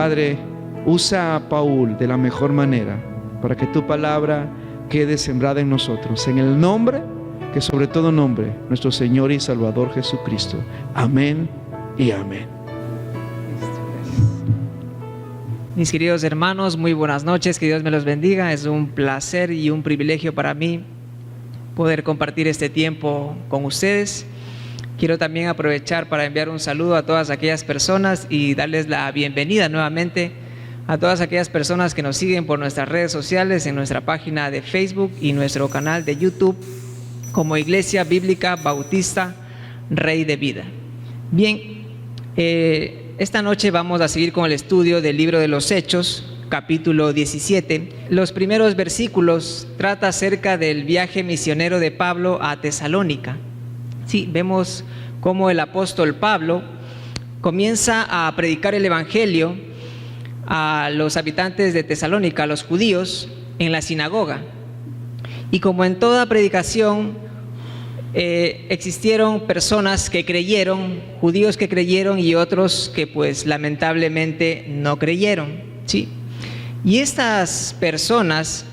Padre, usa a Paul de la mejor manera para que tu palabra quede sembrada en nosotros, en el nombre que sobre todo nombre, nuestro Señor y Salvador Jesucristo. Amén y amén. Mis queridos hermanos, muy buenas noches, que Dios me los bendiga. Es un placer y un privilegio para mí poder compartir este tiempo con ustedes. Quiero también aprovechar para enviar un saludo a todas aquellas personas y darles la bienvenida nuevamente a todas aquellas personas que nos siguen por nuestras redes sociales, en nuestra página de Facebook y nuestro canal de YouTube como Iglesia Bíblica Bautista Rey de Vida. Bien, esta noche vamos a seguir con el estudio del libro de los Hechos, capítulo 17. Los primeros versículos trata acerca del viaje misionero de Pablo a Tesalónica. Sí, vemos cómo el apóstol Pablo comienza a predicar el evangelio a los habitantes de Tesalónica, a los judíos, en la sinagoga. Y como en toda predicación, existieron personas que creyeron, judíos que creyeron y otros que pues lamentablemente no creyeron, ¿sí? Y estas personas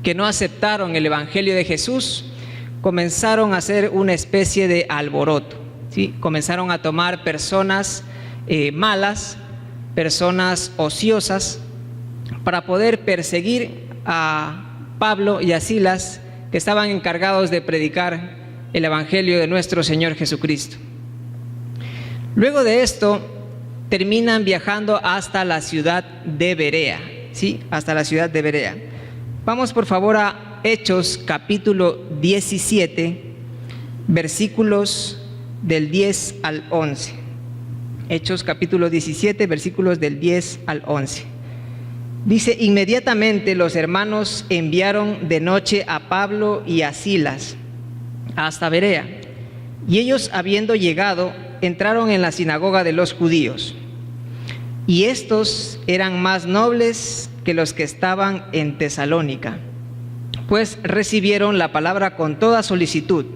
que no aceptaron el evangelio de Jesús comenzaron a hacer una especie de alboroto, ¿sí? Comenzaron a tomar personas malas, personas ociosas, para poder perseguir a Pablo y a Silas, que estaban encargados de predicar el evangelio de nuestro Señor Jesucristo. Luego de esto, terminan viajando hasta la ciudad de Berea, ¿sí? Hasta la ciudad de Berea. Vamos por favor a Hechos capítulo 17, versículos del 10 al 11. Hechos capítulo 17, versículos del 10 al 11. Dice: inmediatamente los hermanos enviaron de noche a Pablo y a Silas hasta Berea, y ellos, habiendo llegado, entraron en la sinagoga de los judíos. Y estos eran más nobles que los que estaban en Tesalónica, pues recibieron la palabra con toda solicitud,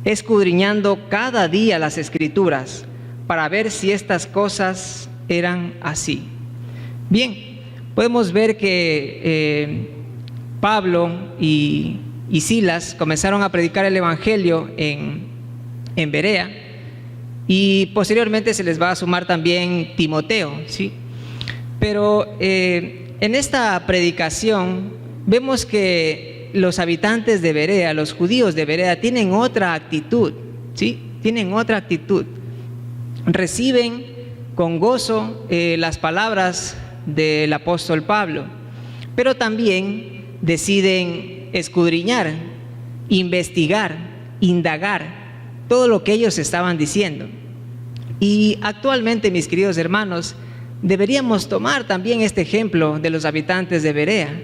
escudriñando cada día las Escrituras para ver si estas cosas eran así. Bien, podemos ver que Pablo y Silas comenzaron a predicar el evangelio en Berea, y posteriormente se les va a sumar también Timoteo, ¿sí? Pero en esta predicación vemos que los habitantes de Berea, los judíos de Berea, tienen otra actitud, ¿sí? Tienen otra actitud. Reciben con gozo las palabras del apóstol Pablo, pero también deciden escudriñar, investigar, indagar todo lo que ellos estaban diciendo. Y actualmente, mis queridos hermanos, deberíamos tomar también este ejemplo de los habitantes de Berea,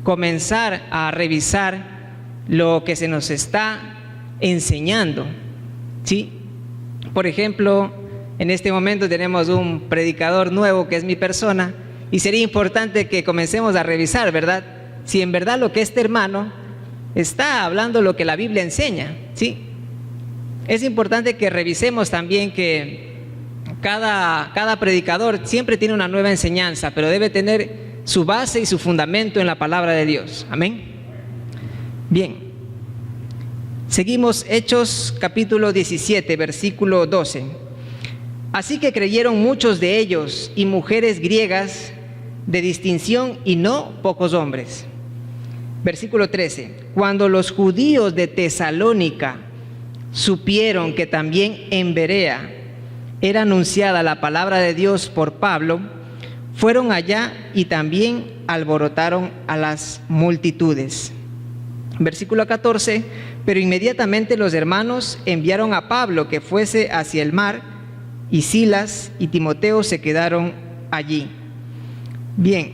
comenzar a revisar lo que se nos está enseñando, ¿sí? Por ejemplo, en este momento tenemos un predicador nuevo que es mi persona, y sería importante que comencemos a revisar, ¿verdad?, si en verdad lo que este hermano está hablando lo que la Biblia enseña, ¿sí? Es importante que revisemos también que cada predicador siempre tiene una nueva enseñanza, pero debe tener su base y su fundamento en la palabra de Dios. Amén. Bien, seguimos. Hechos capítulo 17, versículo 12. Así que creyeron muchos de ellos, y mujeres griegas de distinción, y no pocos hombres. Versículo 13. Cuando los judíos de Tesalónica supieron que también en Berea era anunciada la palabra de Dios por Pablo, fueron allá y también alborotaron a las multitudes. Versículo 14. Pero inmediatamente los hermanos enviaron a Pablo que fuese hacia el mar, y Silas y Timoteo se quedaron allí. Bien,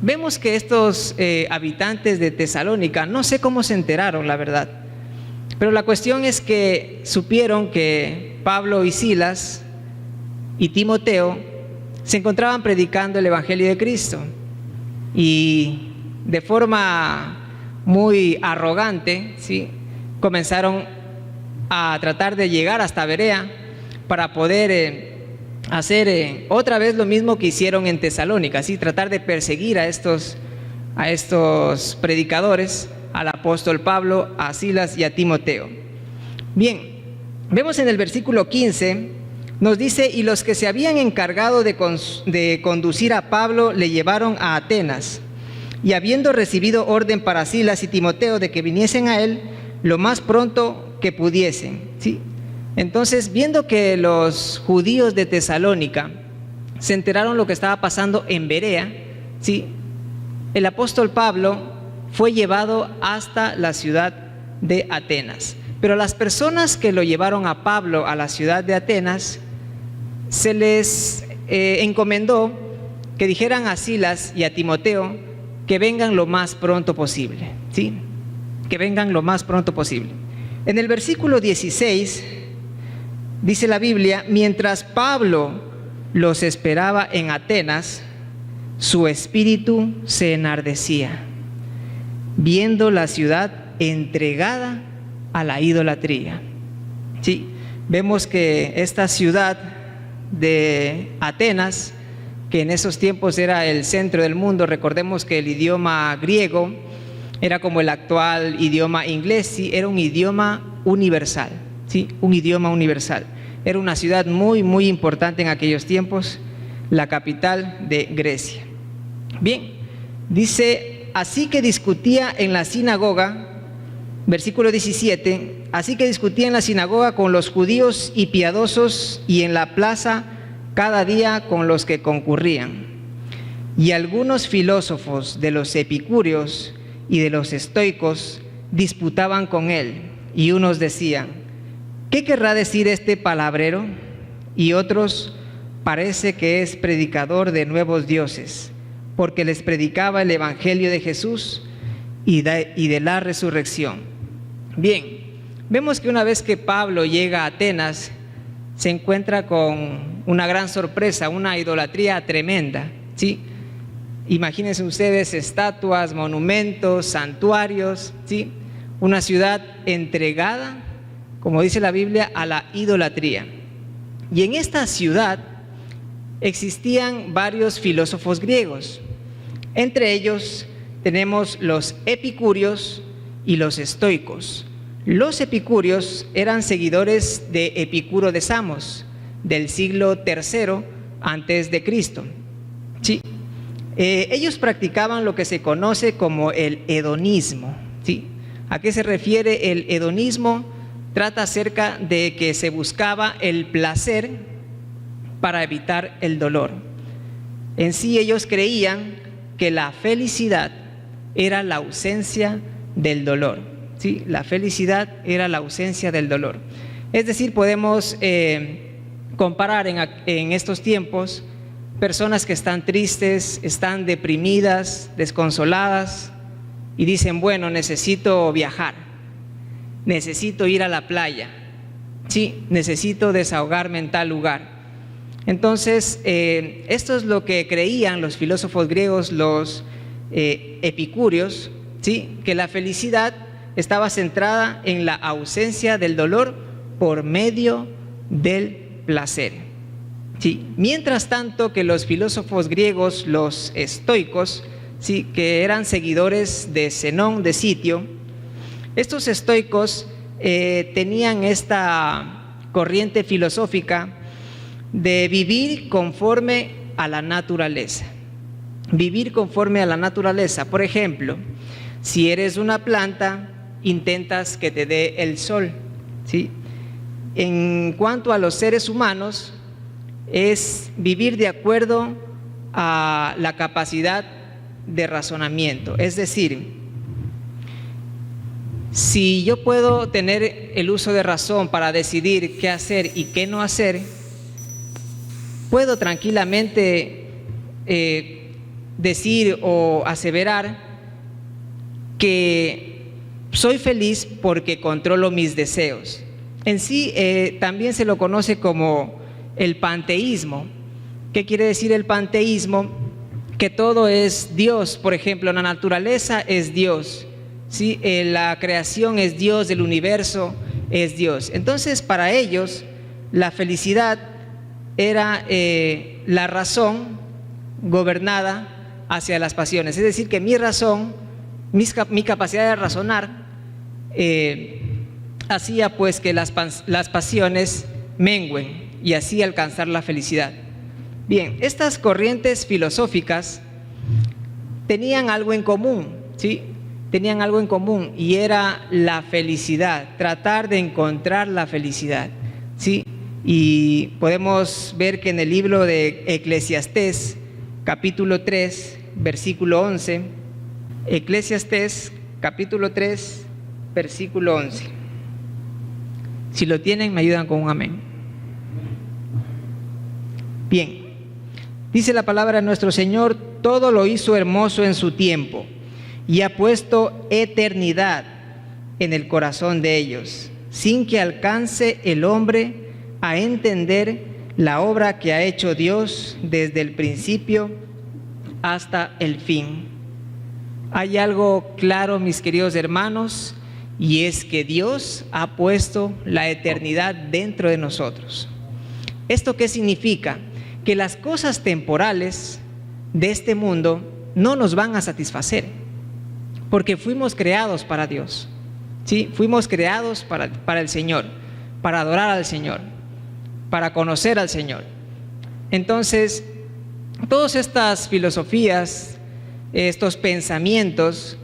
vemos que estos habitantes de Tesalónica, no sé cómo se enteraron, la verdad, pero la cuestión es que supieron que Pablo y Silas y Timoteo se encontraban predicando el evangelio de Cristo, y de forma muy arrogante, ¿sí?, comenzaron a tratar de llegar hasta Berea para poder hacer otra vez lo mismo que hicieron en Tesalónica, ¿sí? Tratar de perseguir a estos predicadores, al apóstol Pablo, a Silas y a Timoteo. Bien, vemos en el versículo 15, nos dice: y los que se habían encargado de conducir a Pablo le llevaron a Atenas, y habiendo recibido orden para Silas y Timoteo de que viniesen a él lo más pronto que pudiesen, ¿sí? Entonces, viendo que los judíos de Tesalónica se enteraron lo que estaba pasando en Berea, ¿sí?, el apóstol Pablo fue llevado hasta la ciudad de Atenas. Pero las personas que lo llevaron a Pablo a la ciudad de Atenas, se les encomendó que dijeran a Silas y a Timoteo que vengan lo más pronto posible, ¿sí? Que vengan lo más pronto posible. En el versículo 16 dice la Biblia: mientras Pablo los esperaba en Atenas, su espíritu se enardecía, viendo la ciudad entregada a la idolatría. Sí, vemos que esta ciudad de Atenas, que en esos tiempos era el centro del mundo, recordemos que el idioma griego era como el actual idioma inglés, sí, era un idioma universal, sí, un idioma universal. Era una ciudad muy, muy importante en aquellos tiempos, la capital de Grecia. Bien, dice: así que discutía en la sinagoga, versículo 17, así que discutía en la sinagoga con los judíos y piadosos, y en la plaza cada día con los que concurrían. Y algunos filósofos de los epicúreos y de los estoicos disputaban con él, y unos decían: ¿qué querrá decir este palabrero? Y otros: parece que es predicador de nuevos dioses, porque les predicaba el evangelio de Jesús y de la resurrección. Bien, vemos que una vez que Pablo llega a Atenas, se encuentra con una gran sorpresa, una idolatría tremenda, ¿sí? Imagínense ustedes estatuas, monumentos, santuarios, ¿sí? Una ciudad entregada, como dice la Biblia, a la idolatría. Y en esta ciudad existían varios filósofos griegos. Entre ellos tenemos los epicúreos y los estoicos. Los epicúreos eran seguidores de Epicuro de Samos, del siglo III antes de Cristo. Sí. Ellos practicaban lo que se conoce como el hedonismo, ¿sí? ¿A qué se refiere el hedonismo? Trata acerca de que se buscaba el placer para evitar el dolor. En sí, ellos creían que la felicidad era la ausencia del dolor, ¿sí? La felicidad era la ausencia del dolor. Es decir, podemos comparar en estos tiempos personas que están tristes, están deprimidas, desconsoladas, y dicen: bueno, necesito viajar, necesito ir a la playa, sí, necesito desahogarme en tal lugar. Entonces, esto es lo que creían los filósofos griegos, los epicúreos, ¿sí? Que la felicidad estaba centrada en la ausencia del dolor por medio del placer. Sí. Mientras tanto que los filósofos griegos, los estoicos, sí, que eran seguidores de Zenón de Sitio, estos estoicos tenían esta corriente filosófica de vivir conforme a la naturaleza. Vivir conforme a la naturaleza. Por ejemplo, si eres una planta, intentas que te dé el sol, ¿sí? En cuanto a los seres humanos, es vivir de acuerdo a la capacidad de razonamiento. Es decir, si yo puedo tener el uso de razón para decidir qué hacer y qué no hacer, puedo tranquilamente decir o aseverar que soy feliz porque controlo mis deseos. En sí, también se lo conoce como el panteísmo. ¿Qué quiere decir el panteísmo? Que todo es Dios. Por ejemplo, la naturaleza es Dios, ¿sí? La creación es Dios, el universo es Dios. Entonces, para ellos, la felicidad era la razón gobernada hacia las pasiones. Es decir, que mi razón, mi capacidad de razonar, hacía pues que las pasiones mengüen y así alcanzar la felicidad. Bien, estas corrientes filosóficas tenían algo en común, ¿sí? Tenían algo en común y era la felicidad, tratar de encontrar la felicidad, ¿sí? Y podemos ver que en el libro de Eclesiastés, capítulo 3, versículo 11, Eclesiastés, capítulo 3, versículo 11. Si lo tienen, me ayudan con un amén. Bien, dice la palabra de nuestro Señor: todo lo hizo hermoso en su tiempo y ha puesto eternidad en el corazón de ellos, sin que alcance el hombre a entender la obra que ha hecho Dios desde el principio hasta el fin. Hay algo claro, mis queridos hermanos, y es que Dios ha puesto la eternidad dentro de nosotros. ¿Esto qué significa? Que las cosas temporales de este mundo no nos van a satisfacer, porque fuimos creados para Dios, ¿sí? Fuimos creados para el Señor, para adorar al Señor, para conocer al Señor. Entonces, todas estas filosofías, estos pensamientos,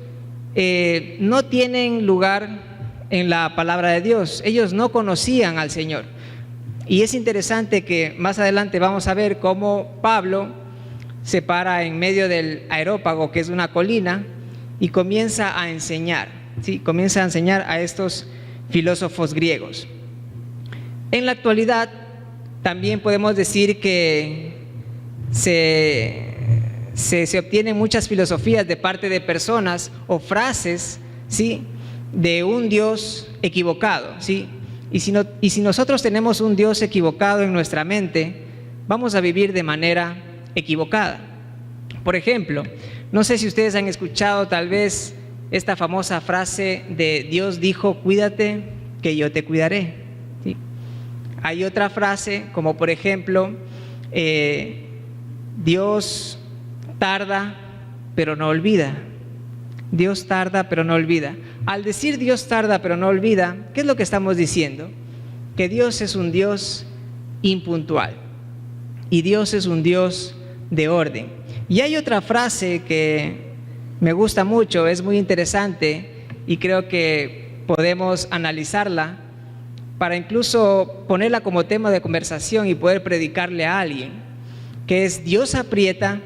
no tienen lugar en la palabra de Dios. Ellos no conocían al Señor. Y es interesante que más adelante vamos a ver cómo Pablo se para en medio del Areópago, que es una colina, y comienza a enseñar, ¿sí? Comienza a enseñar a estos filósofos griegos. En la actualidad también podemos decir que se obtienen muchas filosofías de parte de personas o frases, ¿sí?, de un Dios equivocado, ¿sí? Y si nosotros tenemos un Dios equivocado en nuestra mente, vamos a vivir de manera equivocada. Por ejemplo, no sé si ustedes han escuchado tal vez esta famosa frase de Dios dijo: cuídate que yo te cuidaré, ¿sí? Hay otra frase como por ejemplo, Dios tarda pero no olvida. Dios tarda pero no olvida. Al decir Dios tarda pero no olvida, ¿qué es lo que estamos diciendo? Que Dios es un Dios impuntual y Dios es un Dios de orden. Y hay otra frase que me gusta mucho, es muy interesante y creo que podemos analizarla para incluso ponerla como tema de conversación y poder predicarle a alguien, que es: Dios aprieta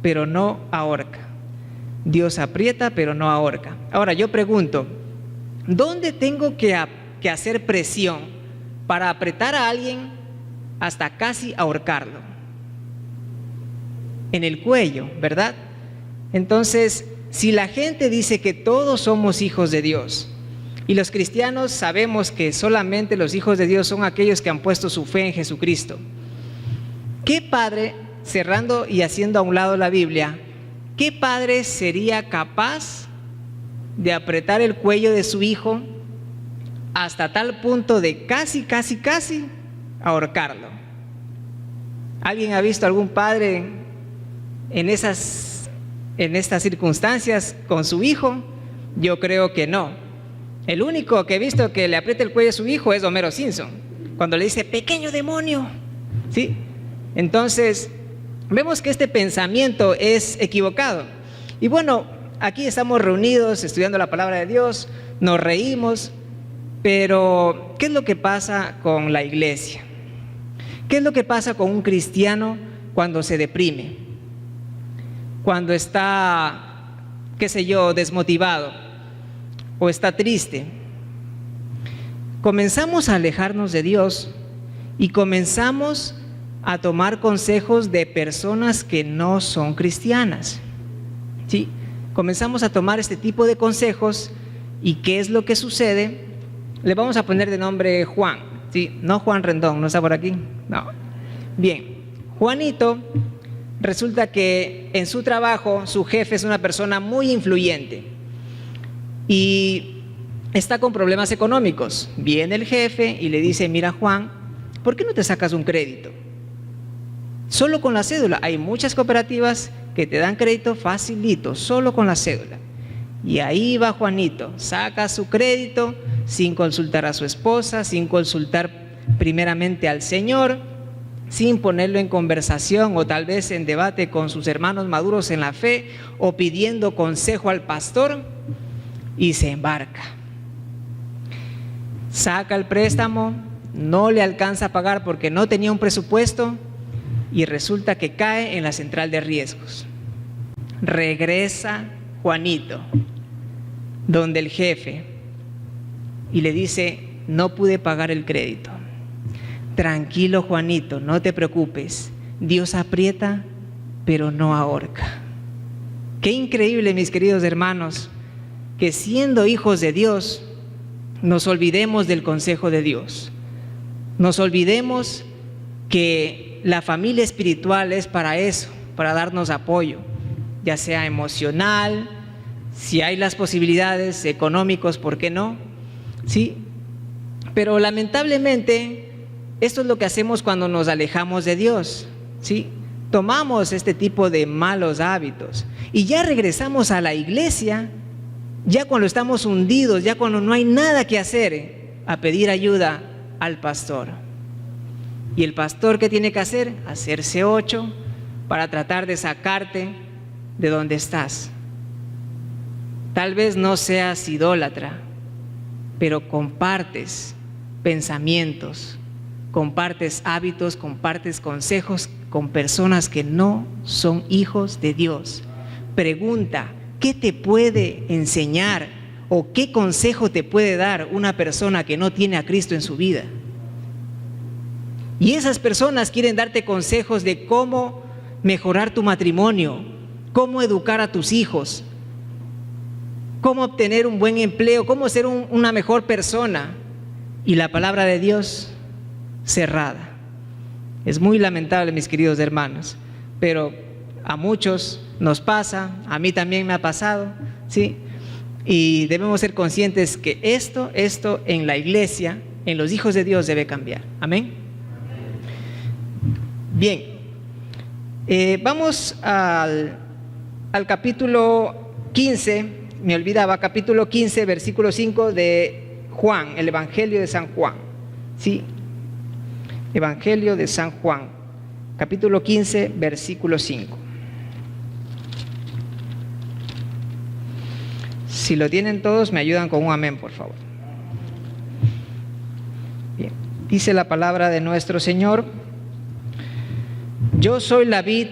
pero no ahorca. Dios aprieta pero no ahorca. Ahora yo pregunto, ¿dónde tengo que hacer presión para apretar a alguien hasta casi ahorcarlo? En el cuello, ¿verdad? Entonces, si la gente dice que todos somos hijos de Dios, y los cristianos sabemos que solamente los hijos de Dios son aquellos que han puesto su fe en Jesucristo, ¿qué padre, cerrando y haciendo a un lado la Biblia, qué padre sería capaz de apretar el cuello de su hijo hasta tal punto de casi ahorcarlo? ¿Alguien ha visto algún padre en estas circunstancias con su hijo? Yo creo que no. El único que he visto que le aprieta el cuello a su hijo es Homero Simpson, cuando le dice: pequeño demonio, ¿sí? Entonces vemos que este pensamiento es equivocado. Y bueno, aquí estamos reunidos estudiando la palabra de Dios, nos reímos, pero ¿qué es lo que pasa con la iglesia? ¿Qué es lo que pasa con un cristiano cuando se deprime? Cuando está, qué sé yo, desmotivado o está triste. Comenzamos a alejarnos de Dios y comenzamos a tomar consejos de personas que no son cristianas, ¿sí? Comenzamos a tomar este tipo de consejos. ¿Y qué es lo que sucede? Le vamos a poner de nombre Juan, ¿sí? No Juan Rendón, ¿no está por aquí? No. Bien, Juanito, resulta que en su trabajo su jefe es una persona muy influyente y está con problemas económicos. Viene el jefe y le dice: mira, Juan, ¿por qué no te sacas un crédito? Solo con la cédula. Hay muchas cooperativas que te dan crédito facilito, solo con la cédula. Y ahí va Juanito, saca su crédito sin consultar a su esposa, sin consultar primeramente al Señor, sin ponerlo en conversación o tal vez en debate con sus hermanos maduros en la fe o pidiendo consejo al pastor, y se embarca. Saca el préstamo, no le alcanza a pagar porque no tenía un presupuesto y resulta que cae en la central de riesgos. Regresa Juanito donde el jefe y le dice: no pude pagar el crédito. Tranquilo, Juanito, no te preocupes, Dios aprieta pero no ahorca. Qué increíble, mis queridos hermanos, que siendo hijos de Dios nos olvidemos del consejo de Dios, nos olvidemos que la familia espiritual es para eso, para darnos apoyo, ya sea emocional, si hay las posibilidades económicos, ¿por qué no? Sí, pero lamentablemente esto es lo que hacemos cuando nos alejamos de Dios, ¿sí? Tomamos este tipo de malos hábitos y ya regresamos a la iglesia, ya cuando estamos hundidos, ya cuando no hay nada que hacer, a pedir ayuda al pastor. ¿Y el pastor qué tiene que hacer? Hacerse 8 para tratar de sacarte de donde estás. Tal vez no seas idólatra, pero compartes pensamientos, compartes hábitos, compartes consejos con personas que no son hijos de Dios. Pregunta: ¿qué te puede enseñar o qué consejo te puede dar una persona que no tiene a Cristo en su vida? Y esas personas quieren darte consejos de cómo mejorar tu matrimonio, cómo educar a tus hijos, cómo obtener un buen empleo, cómo ser una mejor persona. Y la palabra de Dios cerrada. Es muy lamentable, mis queridos hermanos, pero a muchos nos pasa, a mí también me ha pasado, ¿sí? Y debemos ser conscientes que esto en la iglesia, en los hijos de Dios, debe cambiar. Amén. Bien, vamos al capítulo 15, me olvidaba, capítulo 15, versículo 5 de Juan, el Evangelio de San Juan, ¿sí? Evangelio de San Juan, capítulo 15, versículo 5. Si lo tienen todos, me ayudan con un amén, por favor. Bien, dice la palabra de nuestro Señor: yo soy la vid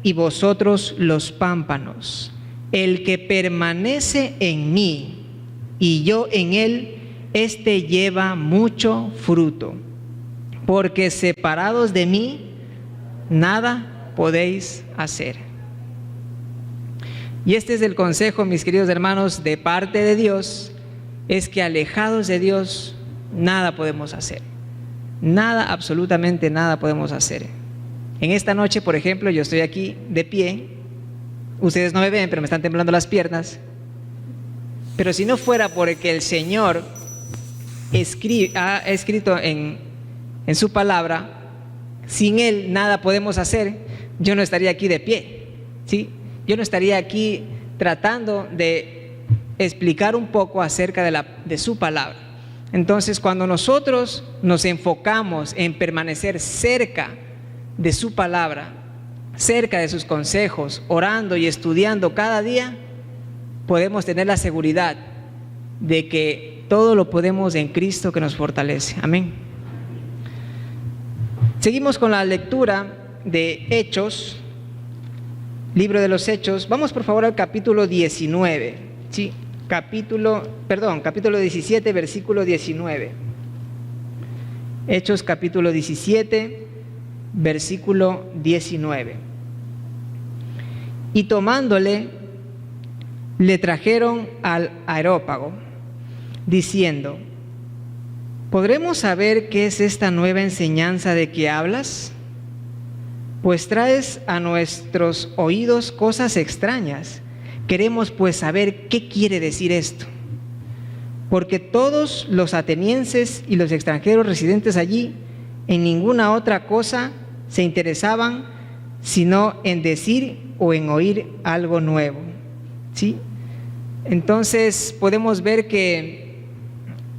y vosotros los pámpanos. El que permanece en mí y yo en él, éste lleva mucho fruto, porque separados de mí nada podéis hacer. Y este es el consejo, mis queridos hermanos, de parte de Dios, es que alejados de Dios nada podemos hacer. Nada, absolutamente nada podemos hacer. En esta noche, por ejemplo, yo estoy aquí de pie. Ustedes no me ven, pero me están temblando las piernas. Pero si no fuera porque el Señor ha escrito en su palabra, sin Él nada podemos hacer, yo no estaría aquí de pie, ¿sí? Yo no estaría aquí tratando de explicar un poco acerca de su palabra. Entonces, cuando nosotros nos enfocamos en permanecer cerca de su palabra, cerca de sus consejos, orando y estudiando cada día, podemos tener la seguridad de que todo lo podemos en Cristo que nos fortalece. Amén. Seguimos con la lectura de Hechos, libro de los Hechos. Vamos por favor al capítulo 19, ¿sí? Capítulo 17, versículo 19. Hechos capítulo 17, versículo 19. Y tomándole, le trajeron al Areópago, diciendo: ¿podremos saber qué es esta nueva enseñanza de que hablas? Pues traes a nuestros oídos cosas extrañas. Queremos pues saber qué quiere decir esto. Porque todos los atenienses y los extranjeros residentes allí en ninguna otra cosa se interesaban sino en decir o en oír algo nuevo. ¿Sí? Entonces podemos ver que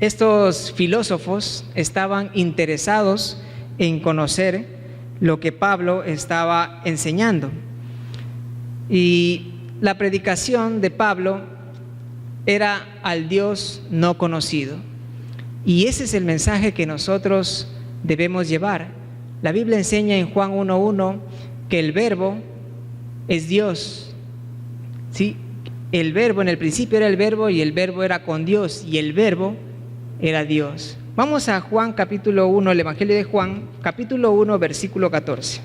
estos filósofos estaban interesados en conocer lo que Pablo estaba enseñando. Y la predicación de Pablo era al Dios no conocido. Y ese es el mensaje que nosotros debemos llevar. La Biblia enseña en Juan 1:1 que el Verbo es Dios. ¿Sí? El Verbo, en el principio era el Verbo, y el Verbo era con Dios, y el Verbo era Dios. Vamos a Juan capítulo 1, el Evangelio de Juan, capítulo 1, versículo 14.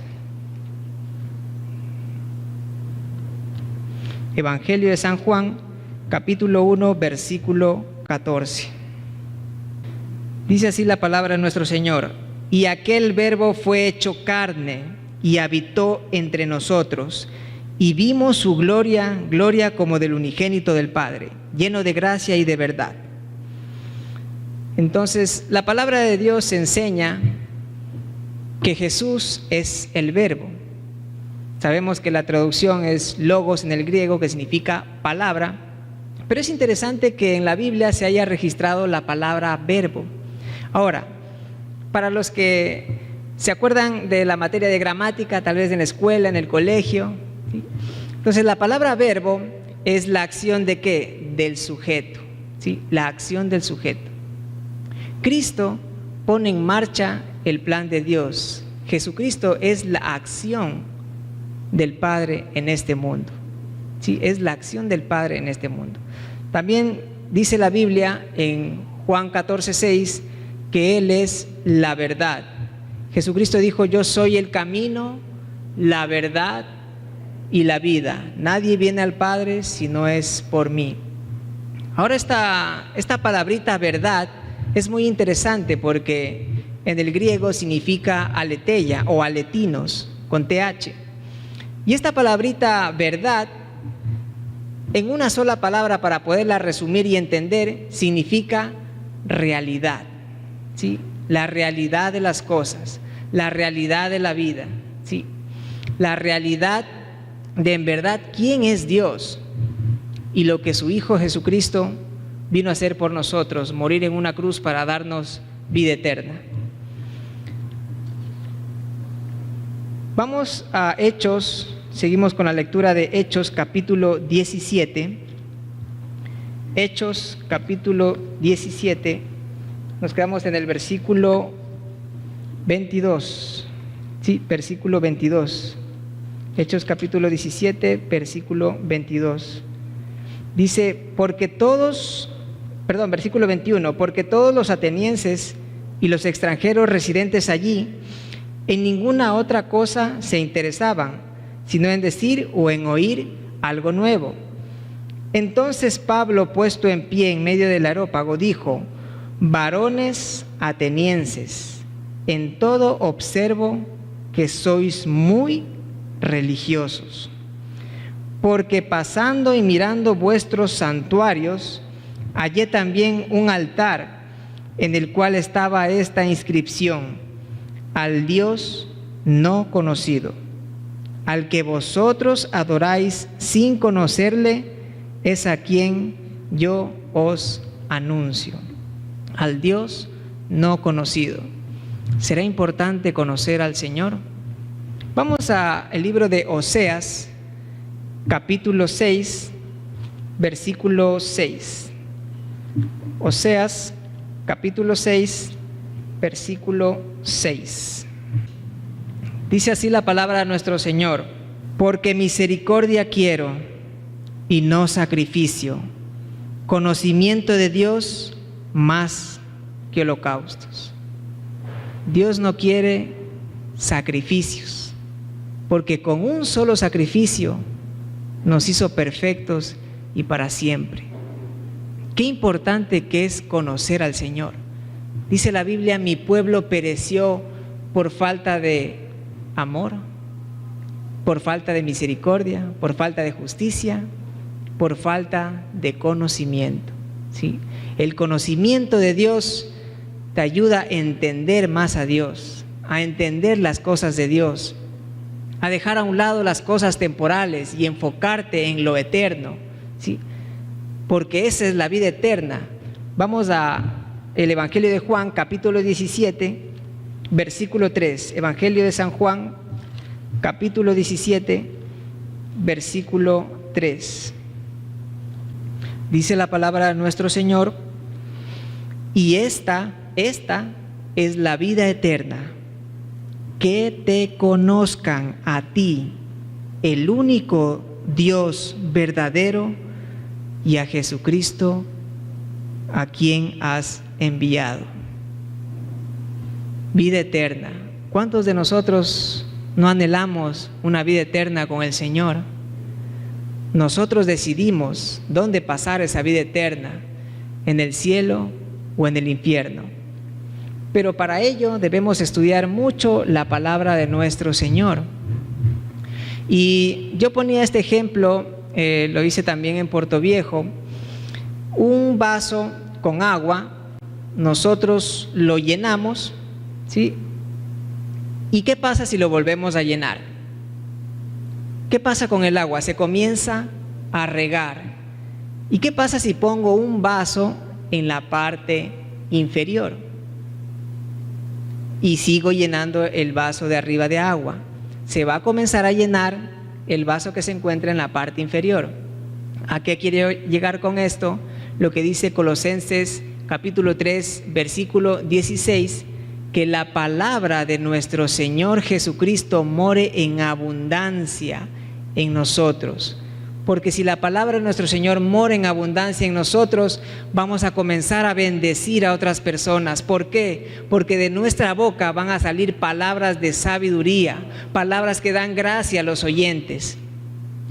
Evangelio de San Juan, capítulo 1, versículo 14. Dice así la palabra de nuestro Señor: y aquel Verbo fue hecho carne y habitó entre nosotros, y vimos su gloria, gloria como del unigénito del Padre, lleno de gracia y de verdad. Entonces, la palabra de Dios enseña que Jesús es el Verbo. Sabemos que la traducción es logos en el griego, que significa palabra, pero es interesante que en la Biblia se haya registrado la palabra verbo. Ahora, para los que se acuerdan de la materia de gramática, tal vez en la escuela, en el colegio, ¿sí? Entonces la palabra verbo es la acción de ¿qué? Del sujeto, ¿sí? La acción del sujeto. Cristo pone en marcha el plan de Dios. Jesucristo es la acción del Padre en este mundo. Sí, es la acción del Padre en este mundo. También dice la Biblia en Juan 14:6 que Él es la verdad. Jesucristo dijo: yo soy el camino, la verdad y la vida. Nadie viene al Padre si no es por mí. Ahora esta palabrita verdad es muy interesante porque en el griego significa aletheia o aletinos con TH. Y esta palabrita verdad, en una sola palabra para poderla resumir y entender, significa realidad. ¿Sí? La realidad de las cosas, la realidad de la vida, ¿sí? La realidad de en verdad quién es Dios y lo que su Hijo Jesucristo vino a hacer por nosotros, morir en una cruz para darnos vida eterna. Vamos a Hechos, seguimos con la lectura de Hechos capítulo 17. Hechos capítulo 17, nos quedamos en el versículo 22. Sí, versículo 22. Hechos capítulo 17, versículo 22. Dice, versículo 21, porque todos los atenienses y los extranjeros residentes allí en ninguna otra cosa se interesaban, sino en decir o en oír algo nuevo. Entonces Pablo, puesto en pie en medio del areópago, dijo: varones atenienses, en todo observo que sois muy religiosos, porque pasando y mirando vuestros santuarios, hallé también un altar en el cual estaba esta inscripción: al Dios no conocido, al que vosotros adoráis sin conocerle, es a quien yo os anuncio. Al Dios no conocido. ¿Será importante conocer al Señor? Vamos al libro de Oseas, capítulo 6, versículo 6. Oseas, capítulo 6, versículo 6. Dice así la palabra de nuestro Señor: porque misericordia quiero y no sacrificio, conocimiento de Dios más que holocaustos. Dios no quiere sacrificios, porque con un solo sacrificio nos hizo perfectos y para siempre. Qué importante que es conocer al Señor. Dice la Biblia: mi pueblo pereció por falta de amor, por falta de misericordia, por falta de justicia, por falta de conocimiento. ¿Sí? El conocimiento de Dios te ayuda a entender más a Dios, a entender las cosas de Dios. a dejar a un lado las cosas temporales y enfocarte en lo eterno, ¿sí? Porque esa es la vida eterna. Vamos a el Evangelio de Juan, capítulo 17, versículo 3. Evangelio de San Juan, capítulo 17, versículo 3. Dice la palabra de nuestro Señor: y esta es la vida eterna, que te conozcan a ti, el único Dios verdadero, y a Jesucristo, a quien has enviado. Vida eterna. ¿Cuántos de nosotros no anhelamos una vida eterna con el Señor? Nosotros decidimos dónde pasar esa vida eterna, en el cielo o en el infierno. Pero para ello debemos estudiar mucho la palabra de nuestro Señor. Y yo ponía este ejemplo, lo hice también en Puerto Viejo. Un vaso con agua, nosotros lo llenamos, ¿sí? ¿Y qué pasa si lo volvemos a llenar? ¿Qué pasa con el agua? Se comienza a regar. ¿Y qué pasa si pongo un vaso en la parte inferior y sigo llenando el vaso de arriba de agua? Se va a comenzar a llenar el vaso que se encuentra en la parte inferior. ¿A qué quiero llegar con esto? Lo que dice Colosenses capítulo 3, versículo 16, que la palabra de nuestro Señor Jesucristo more en abundancia en nosotros. Porque si la palabra de nuestro Señor mora en abundancia en nosotros, vamos a comenzar a bendecir a otras personas. ¿Por qué? Porque de nuestra boca van a salir palabras de sabiduría, palabras que dan gracia a los oyentes.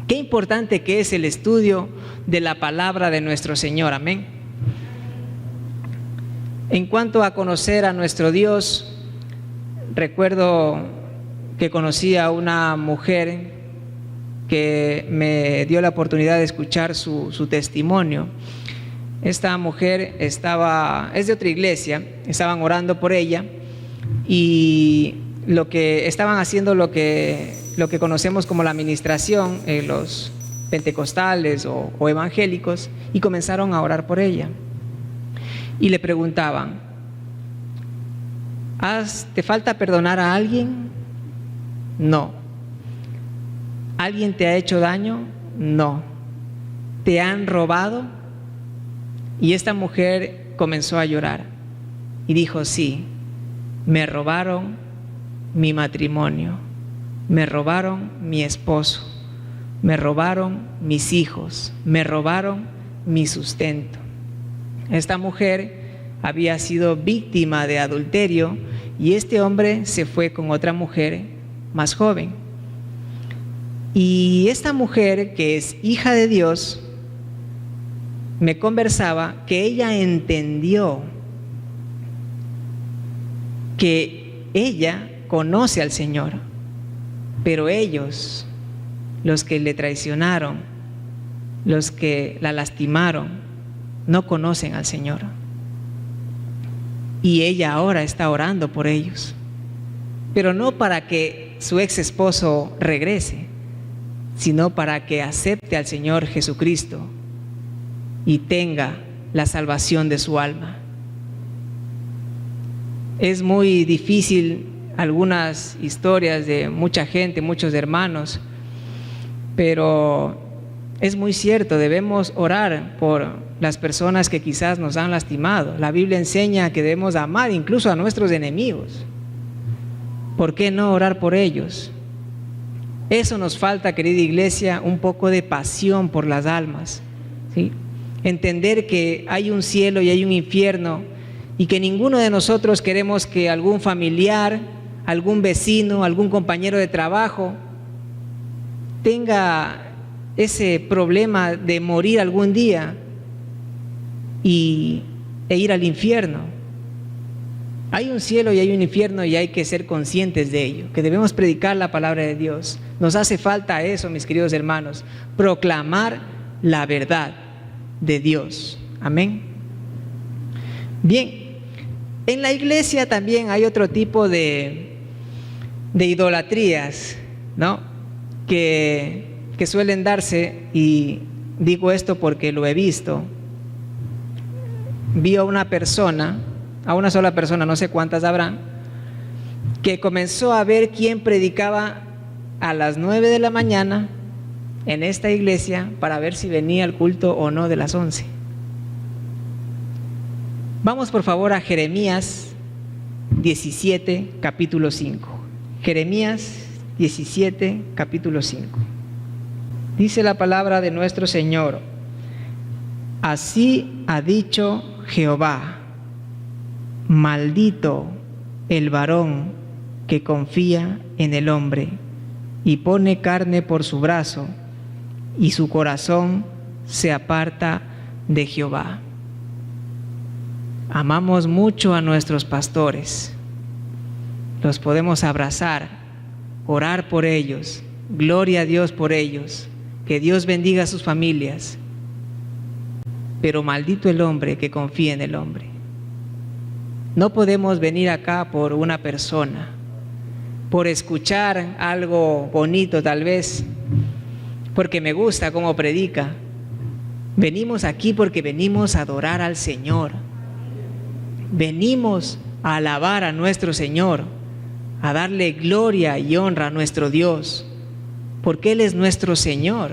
Qué importante que es el estudio de la palabra de nuestro Señor. Amén. En cuanto a conocer a nuestro Dios, recuerdo que conocí a una mujer que me dio la oportunidad de escuchar su testimonio. Esta mujer es de otra iglesia, estaban orando por ella y lo que estaban haciendo lo que conocemos como la administración, los pentecostales o evangélicos, y comenzaron a orar por ella. Y le preguntaban: ¿te falta perdonar a alguien? No. ¿Alguien te ha hecho daño? No. ¿Te han robado? Y esta mujer comenzó a llorar y dijo: sí, me robaron mi matrimonio, me robaron mi esposo, me robaron mis hijos, me robaron mi sustento. Esta mujer había sido víctima de adulterio y este hombre se fue con otra mujer más joven. Y esta mujer, que es hija de Dios, me conversaba que ella entendió que ella conoce al Señor, pero ellos, los que le traicionaron, los que la lastimaron, no conocen al Señor. Y ella ahora está orando por ellos, pero no para que su ex esposo regrese, sino para que acepte al Señor Jesucristo y tenga la salvación de su alma. Es muy difícil algunas historias de mucha gente, muchos hermanos, pero es muy cierto, debemos orar por las personas que quizás nos han lastimado. La Biblia enseña que debemos amar incluso a nuestros enemigos. ¿Por qué no orar por ellos? Eso nos falta, querida iglesia, un poco de pasión por las almas, ¿sí? Entender que hay un cielo y hay un infierno y que ninguno de nosotros queremos que algún familiar, algún vecino, algún compañero de trabajo tenga ese problema de morir algún día e ir al infierno. Hay un cielo y hay un infierno y hay que ser conscientes de ello, que debemos predicar la palabra de Dios. Nos hace falta eso, mis queridos hermanos, proclamar la verdad de Dios. Amén. Bien, en la iglesia también hay otro tipo de idolatrías ¿no? Que suelen darse, y digo esto porque lo he visto. Vi a una persona, a una sola persona, no sé cuántas habrán, que comenzó a ver quién predicaba a las 9 de la mañana en esta iglesia para ver si venía al culto o no de las 11. Vamos por favor a Jeremías 17, capítulo 5. Jeremías 17, capítulo 5. Dice la palabra de nuestro Señor: así ha dicho Jehová, maldito el varón que confía en el hombre y pone carne por su brazo, y su corazón se aparta de Jehová. Amamos mucho a nuestros pastores, los podemos abrazar, orar por ellos, gloria a Dios por ellos, que Dios bendiga a sus familias, pero maldito el hombre que confía en el hombre. No podemos venir acá por una persona, por escuchar algo bonito tal vez, porque me gusta cómo predica. Venimos aquí porque venimos a adorar al Señor. Venimos a alabar a nuestro Señor, a darle gloria y honra a nuestro Dios, porque Él es nuestro Señor.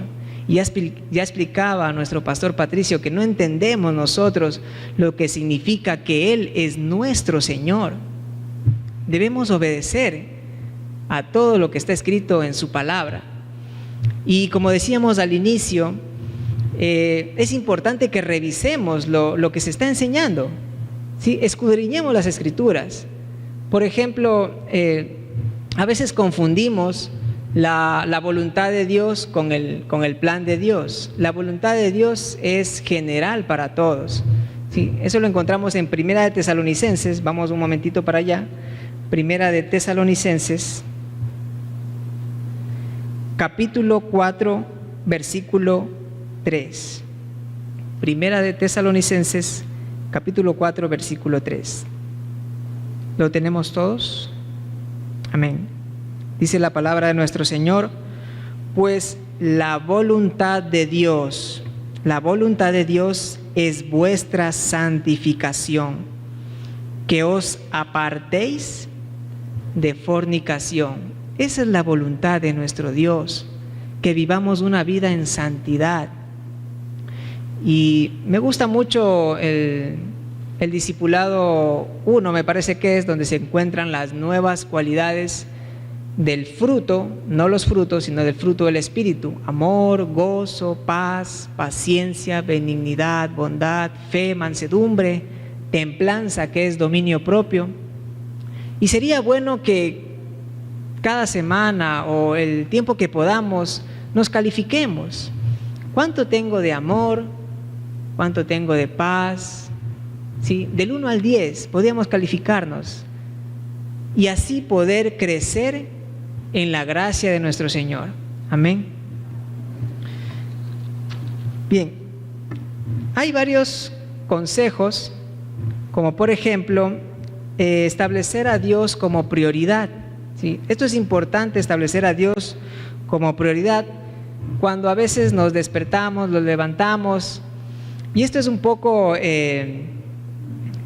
Y ya explicaba a nuestro pastor Patricio que no entendemos nosotros lo que significa que Él es nuestro Señor. Debemos obedecer a todo lo que está escrito en su palabra. Y como decíamos al inicio, es importante que revisemos lo que se está enseñando. ¿Sí? Escudriñemos las Escrituras. Por ejemplo, a veces confundimos la voluntad de Dios con el plan de Dios. La voluntad de Dios es general para todos. ¿Sí? Eso lo encontramos en Primera de Tesalonicenses. Vamos un momentito para allá. Primera de Tesalonicenses, capítulo 4, versículo 3. Primera de Tesalonicenses, capítulo 4, versículo 3. ¿Lo tenemos todos? Amén. Dice la palabra de nuestro Señor: pues la voluntad de Dios es vuestra santificación, que os apartéis de fornicación. Esa es la voluntad de nuestro Dios, que vivamos una vida en santidad. Y me gusta mucho el discipulado 1, me parece que es donde se encuentran las nuevas cualidades del fruto, no los frutos, sino del fruto del Espíritu: amor, gozo, paz, paciencia, benignidad, bondad, fe, mansedumbre, templanza, que es dominio propio. Y sería bueno que cada semana o el tiempo que podamos nos califiquemos. ¿Cuánto tengo de amor? ¿Cuánto tengo de paz? ¿Sí? Del 1 al 10 podríamos calificarnos y así poder crecer en la gracia de nuestro Señor. Amén. Bien, hay varios consejos, como por ejemplo establecer a Dios como prioridad. ¿Sí? Esto es importante, establecer a Dios como prioridad cuando a veces nos despertamos, nos levantamos, y esto es un poco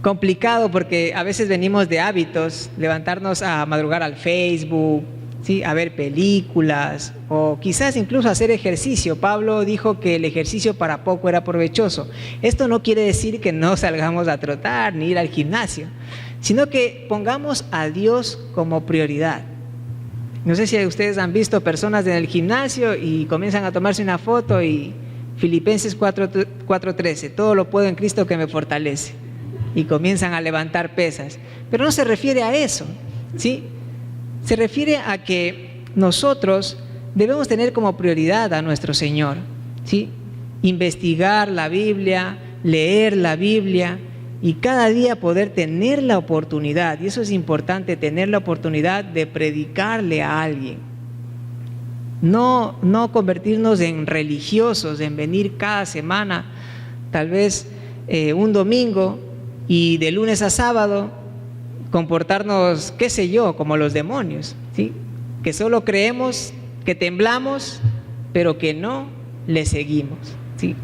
complicado porque a veces venimos de hábitos, levantarnos a madrugar al Facebook, ¿sí? A ver películas o quizás incluso hacer ejercicio. Pablo dijo que el ejercicio para poco era provechoso. Esto no quiere decir que no salgamos a trotar ni ir al gimnasio, sino que pongamos a Dios como prioridad. No sé si ustedes han visto personas en el gimnasio y comienzan a tomarse una foto y Filipenses 4:13, todo lo puedo en Cristo que me fortalece, y comienzan a levantar pesas. Pero no se refiere a eso, ¿sí? Se refiere a que nosotros debemos tener como prioridad a nuestro Señor, ¿sí? Investigar la Biblia, leer la Biblia y cada día poder tener la oportunidad, y eso es importante, tener la oportunidad de predicarle a alguien. No convertirnos en religiosos, en venir cada semana, tal vez un domingo, y de lunes a sábado comportarnos, qué sé yo, como los demonios, ¿sí? Que solo creemos que temblamos, pero que no le seguimos, ¿sí?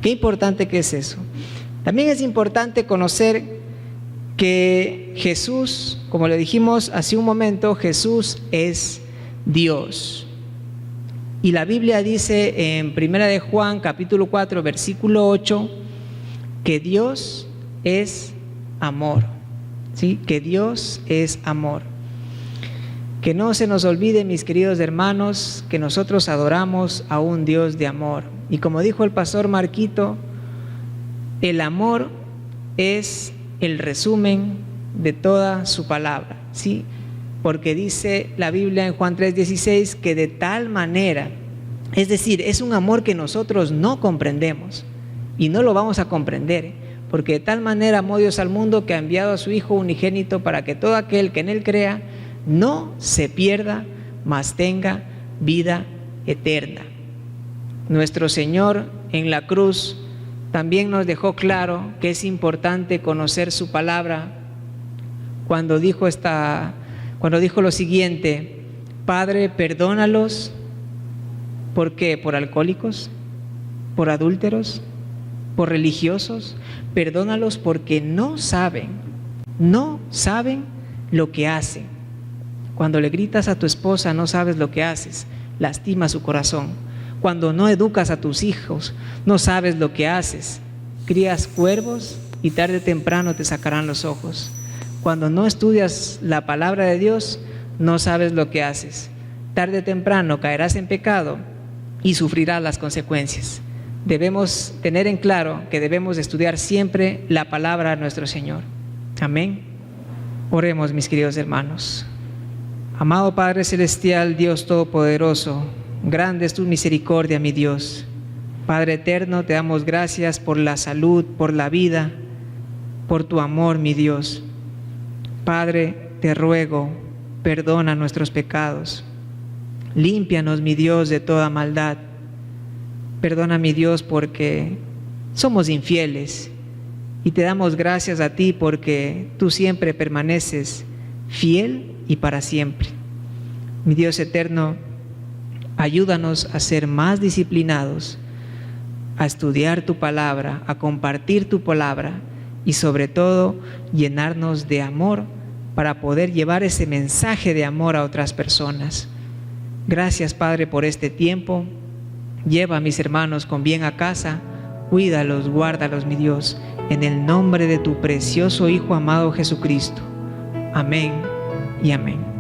Qué importante que es eso. También es importante conocer que Jesús, como le dijimos hace un momento, Jesús es Dios. Y la Biblia dice en 1 de Juan, capítulo 4, versículo 8, que Dios es amor, ¿sí? Que Dios es amor. Que no se nos olvide, mis queridos hermanos, que nosotros adoramos a un Dios de amor. Y como dijo el pastor Marquito, el amor es el resumen de toda su palabra, ¿sí? Porque dice la Biblia en Juan 3:16 que de tal manera, es decir, es un amor que nosotros no comprendemos y no lo vamos a comprender, porque de tal manera amó Dios al mundo que ha enviado a su Hijo unigénito para que todo aquel que en Él crea no se pierda, mas tenga vida eterna. Nuestro Señor en la cruz también nos dejó claro que es importante conocer su palabra cuando dijo lo siguiente: Padre, perdónalos. ¿Por qué? ¿Por alcohólicos? ¿Por adúlteros? ¿Por religiosos? Perdónalos porque no saben lo que hacen. Cuando le gritas a tu esposa, no sabes lo que haces, lastima su corazón. Cuando no educas a tus hijos, no sabes lo que haces, crías cuervos y tarde o temprano te sacarán los ojos. Cuando no estudias la palabra de Dios, no sabes lo que haces, tarde o temprano caerás en pecado y sufrirás las consecuencias. Debemos tener en claro que debemos estudiar siempre la palabra de nuestro Señor. Amén. Oremos, mis queridos hermanos. Amado Padre Celestial, Dios Todopoderoso, grande es tu misericordia, mi Dios. Padre eterno, te damos gracias por la salud, por la vida, por tu amor, mi Dios. Padre, te ruego, perdona nuestros pecados. Límpianos, mi Dios, de toda maldad. Perdona, mi Dios, porque somos infieles y te damos gracias a ti porque tú siempre permaneces fiel y para siempre. Mi Dios eterno, ayúdanos a ser más disciplinados, a estudiar tu palabra, a compartir tu palabra y sobre todo llenarnos de amor para poder llevar ese mensaje de amor a otras personas. Gracias, Padre, por este tiempo. Lleva a mis hermanos con bien a casa, cuídalos, guárdalos, mi Dios, en el nombre de tu precioso Hijo amado Jesucristo. Amén y amén.